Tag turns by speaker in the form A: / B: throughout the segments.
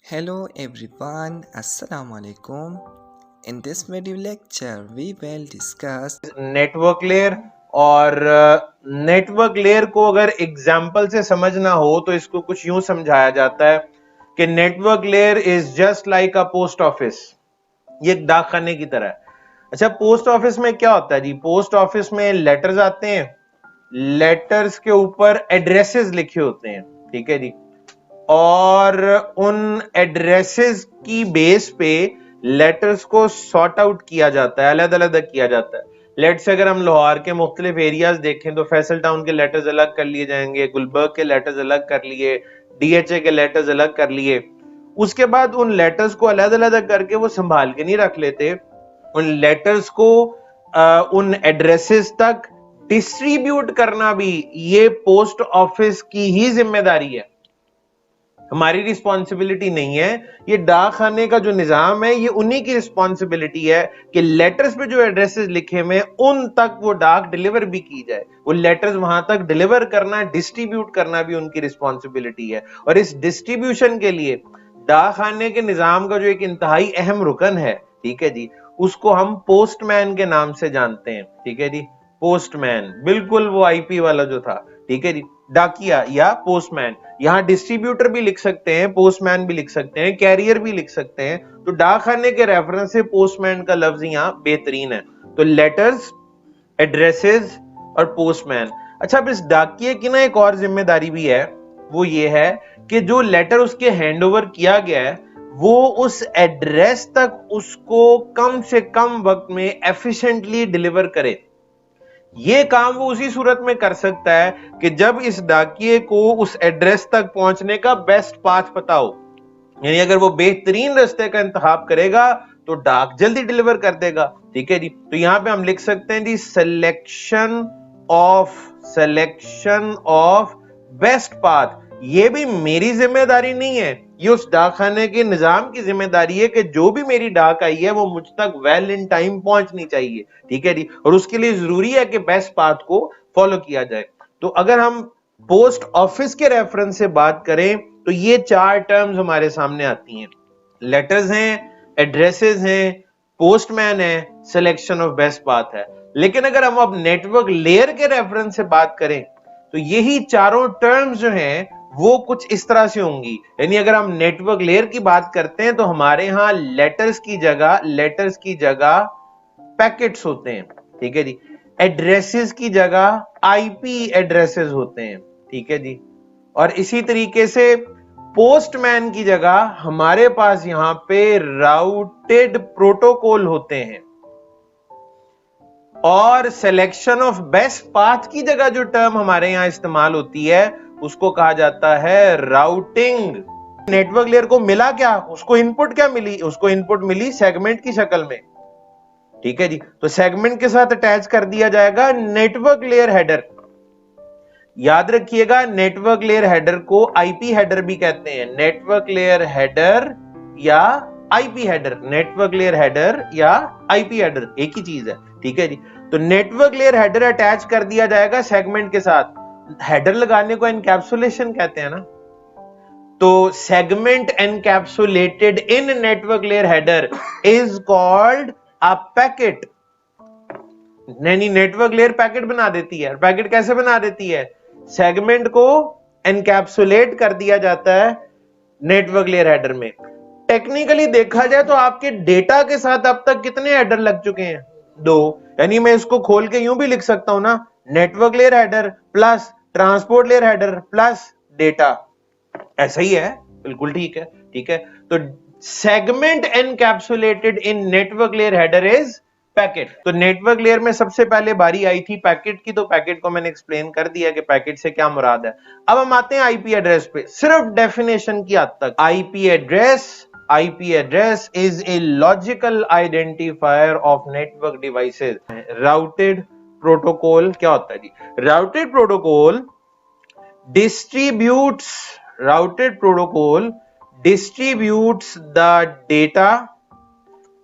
A: Hello everyone, Assalamu alaikum. In this video lecture, we will discuss
B: network layer. और network layer को अगर example से समझना हो तो इसको कुछ यूं समझाया जाता है कि network layer is just like a post office. ये एक डाकखाने की तरह है। अच्छा, पोस्ट ऑफिस में क्या होता है जी? पोस्ट ऑफिस में लेटर्स आते हैं, लेटर्स के ऊपर एड्रेसेस लिखे होते हैं, ठीक है जी। और उन एड्रेसेस की बेस पे लेटर्स को सॉर्ट आउट किया जाता है, अलग अलग किया जाता है। लेट से अगर हम लाहौर के मुख्तलिफ एरियाज देखें तो फैसल टाउन के लेटर्स अलग कर लिए जाएंगे, गुलबर्ग के लेटर्स अलग कर लिए, डीएचए के लेटर्स अलग कर लिए। उसके बाद उन लेटर्स को अलग अलग करके वो संभाल के नहीं रख लेते, उन लेटर्स को उन एड्रेसेस तक डिस्ट्रीब्यूट करना भी ये पोस्ट ऑफिस की ही जिम्मेदारी है, हमारी रिस्पॉन्सिबिलिटी नहीं है। ये डाकखाने का जो निजाम है ये उन्हीं की रिस्पॉन्सिबिलिटी है कि लेटर्स पे जो एड्रेसेस लिखे हुए उन तक वो डाक डिलीवर भी की जाए, वो लेटर्स वहां तक डिलीवर करना, डिस्ट्रीब्यूट करना भी उनकी रिस्पॉन्सिबिलिटी है। और इस डिस्ट्रीब्यूशन के लिए डाकखाने के निजाम का जो एक इंतहाई अहम रुकन है, ठीक है जी, उसको हम पोस्टमैन के नाम से जानते हैं, ठीक है जी। पोस्टमैन, बिल्कुल वो आईपी वाला जो था, ठीक है जी, डाकिया या पोस्टमैन। यहां डिस्ट्रीब्यूटर भी लिख सकते हैं, पोस्टमैन भी लिख सकते हैं, कैरियर भी लिख सकते हैं। तो डाकखाने के रेफरेंस से पोस्टमैन का लफ्ज यहां बेहतरीन है। तो लेटर्स, एड्रेसेस और पोस्टमैन। अच्छा, अब इस डाकिये की ना एक और जिम्मेदारी भी है, वो ये है कि जो लेटर उसके हैंडओवर किया गया है वो उस एड्रेस तक उसको कम से कम वक्त में एफिशिएंटली डिलीवर करे। ये काम वो उसी सूरत में कर सकता है कि जब इस डाकिये को उस एड्रेस तक पहुंचने का बेस्ट पाथ पता हो। यानी अगर वो बेहतरीन रास्ते का इंतखाब करेगा तो डाक जल्दी डिलीवर कर देगा, ठीक है जी। तो यहां पे हम लिख सकते हैं जी, सिलेक्शन ऑफ बेस्ट पाथ। ये भी मेरी जिम्मेदारी नहीं है, ये उस डाकखाने के निजाम की जिम्मेदारी है कि जो भी मेरी डाक आई है वो मुझ तक वेल इन टाइम पहुंचनी चाहिए, ठीक है जी। और उसके लिए जरूरी है कि बेस्ट पाथ को फॉलो किया जाए। तो अगर हम पोस्ट ऑफिस के रेफरेंस से बात करें तो ये चार टर्म्स हमारे सामने आती हैं। लेटर्स हैं, एड्रेसेस हैं, पोस्टमैन है, सिलेक्शन ऑफ बेस्ट पाथ है। लेकिन अगर हम अब नेटवर्क लेयर के रेफरेंस से बात करें तो यही चारों टर्म्स जो हैं वो कुछ इस तरह से होंगी। यानी अगर हम नेटवर्क लेयर की बात करते हैं तो हमारे यहां लेटर्स की जगह पैकेट्स होते हैं, ठीक है जी। एड्रेसेस की जगह आईपी एड्रेसेस होते हैं, ठीक है जी। और इसी तरीके से पोस्टमैन की जगह हमारे पास यहां पे राउटेड प्रोटोकॉल होते हैं। और सिलेक्शन ऑफ बेस्ट पाथ की जगह जो टर्म हमारे यहां इस्तेमाल होती है उसको कहा जाता है राउटिंग। नेटवर्क लेयर को मिला क्या? उसको इनपुट क्या मिली? उसको इनपुट मिली सेगमेंट की शक्ल में, ठीक है जी। तो सेगमेंट के साथ अटैच कर दिया जाएगा नेटवर्क लेयर हेडर। याद रखिएगा, नेटवर्क लेयर हेडर को आईपी हेडर भी कहते हैं। नेटवर्क लेयर हेडर या IP header, network layer header या आईपी हेडर एक ही चीज है, ठीक है जी। तो नेटवर्क लेयर हेडर अटैच कर दिया जाएगा सेगमेंट के साथ। हेडर लगाने को एनकैप्सुलेशन कहते हैं ना। तो segment encapsulated in network layer header is called a packet. नहीं, नेटवर्क लेयर पैकेट बना देती है। पैकेट कैसे बना देती है? सेगमेंट को एनकैप्सुलेट कर दिया जाता है नेटवर्क लेयर हेडर में। टेक्निकली देखा जाए तो आपके डेटा के साथ अब तक कितने हेडर लग चुके हैं? 2। यानी मैं इसको खोल के यूं भी लिख सकता हूं ना, network layer header plus transport layer header plus data. ऐसा ही है, बिल्कुल ठीक है, ठीक है। तो segment encapsulated in network layer header is packet. तो नेटवर्क लेयर में सबसे पहले बारी आई थी पैकेट की, तो पैकेट को मैंने एक्सप्लेन कर दिया कि पैकेट से क्या मुराद है। अब हम आते हैं आईपी एड्रेस पे, सिर्फ डेफिनेशन की हद तक। IP address is a logical identifier of network devices. Routed protocol क्या होता है जी? Routed protocol distributes the data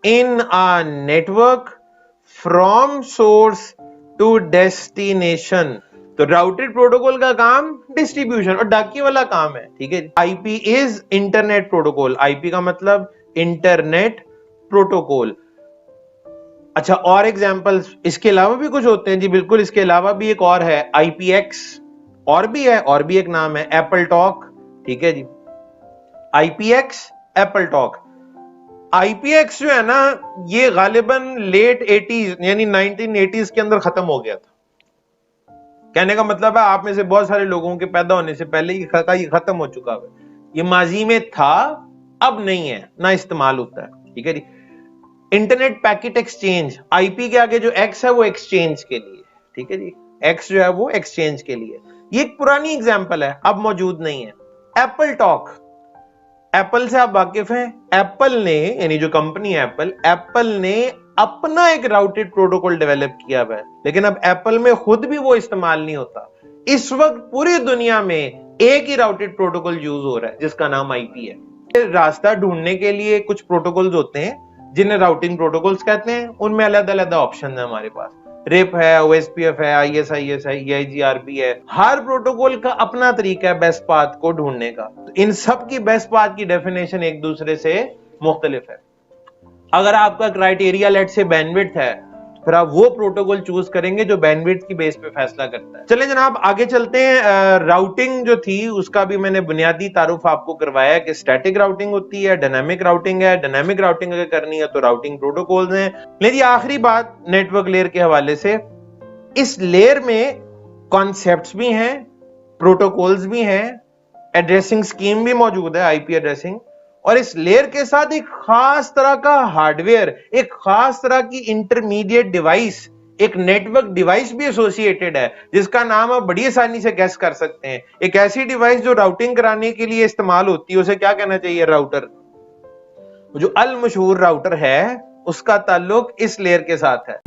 B: in a network from source to destination. तो राउटेड प्रोटोकॉल का काम डिस्ट्रीब्यूशन और डाकिए वाला काम है, ठीक है। IP is internet protocol, IP का मतलब इंटरनेट प्रोटोकॉल। अच्छा, और एग्जांपल्स इसके अलावा भी कुछ होते हैं जी, बिल्कुल, इसके अलावा भी एक और है आईपीएक्स, और भी है, और भी एक नाम है एप्पल टॉक, ठीक है जी। IPX, Apple talk. आईपीएक्स जो है ना, ये गालिबन लेट 80s यानी 1980s के अंदर खत्म हो गया था। कहने का मतलब है आप में से बहुत सारे लोगों के पैदा होने से पहले ये खत्म हो चुका है। ये माजी में था, अब नहीं है, ना इस्तेमाल होता है, ठीक है जी। इंटरनेट पैकेट एक्सचेंज, आईपी के आगे जो एक्स है वो एक्सचेंज के लिए, ठीक है जी। एक्स जो है वो एक्सचेंज के लिए। ये एक पुरानी एग्जांपल है, अब मौजूद नहीं है। एप्पल टॉक, एप्पल से आप वाकिफ हैं? एप्पल ने, यानी जो कंपनी है एप्पल ने अपना एक राउटेड प्रोटोकॉल डेवलप किया हुआ है, लेकिन अब एप्पल में खुद भी वो इस्तेमाल नहीं होता। इस वक्त पूरी दुनिया में एक ही राउटेड प्रोटोकॉल यूज हो रहा है जिसका नाम आईपी है। रास्ता ढूंढने के लिए कुछ प्रोटोकॉल्स होते हैं जिन्हें राउटिंग प्रोटोकॉल्स कहते हैं, उनमें अलग अलग ऑप्शन है हमारे पास। रिप है, ओएसपीएफ है, आईएसआईएस है, ईआईजीआरपी है। हर प्रोटोकॉल का अपना तरीका है बेस्ट पाथ को ढूंढने का। तो इन सब की बेस्ट पाथ की डेफिनेशन एक दूसरे से मुख्तलिफ है। अगर आपका क्राइटेरिया लेट से बैंडविड्थ है, फिर आप वो प्रोटोकॉल चूज करेंगे जो बैंडविड्थ की बेस पे फैसला करता है। चलें जनाब आगे चलते हैं। राउटिंग जो थी उसका भी मैंने बुनियादी तारुफ आपको करवाया कि स्टैटिक राउटिंग होती है, डायनामिक राउटिंग है। डायनामिक राउटिंग अगर करनी है तो राउटिंग प्रोटोकॉल्स हैं। मेरी आखिरी बात नेटवर्क लेयर के हवाले से, इस लेयर में कॉन्सेप्ट्स भी हैं, प्रोटोकॉल्स भी हैं, एड्रेसिंग स्कीम भी मौजूद है, आईपी एड्रेसिंग, और इस लेयर के साथ एक खास तरह का हार्डवेयर, एक खास तरह की इंटरमीडिएट डिवाइस, एक नेटवर्क डिवाइस भी एसोसिएटेड है जिसका नाम आप बड़ी आसानी से गैस कर सकते हैं। एक ऐसी डिवाइस जो राउटिंग कराने के लिए इस्तेमाल होती है, उसे क्या कहना चाहिए? राउटर। जो अल मशहूर राउटर है उसका ताल्लुक इस लेयर के साथ है।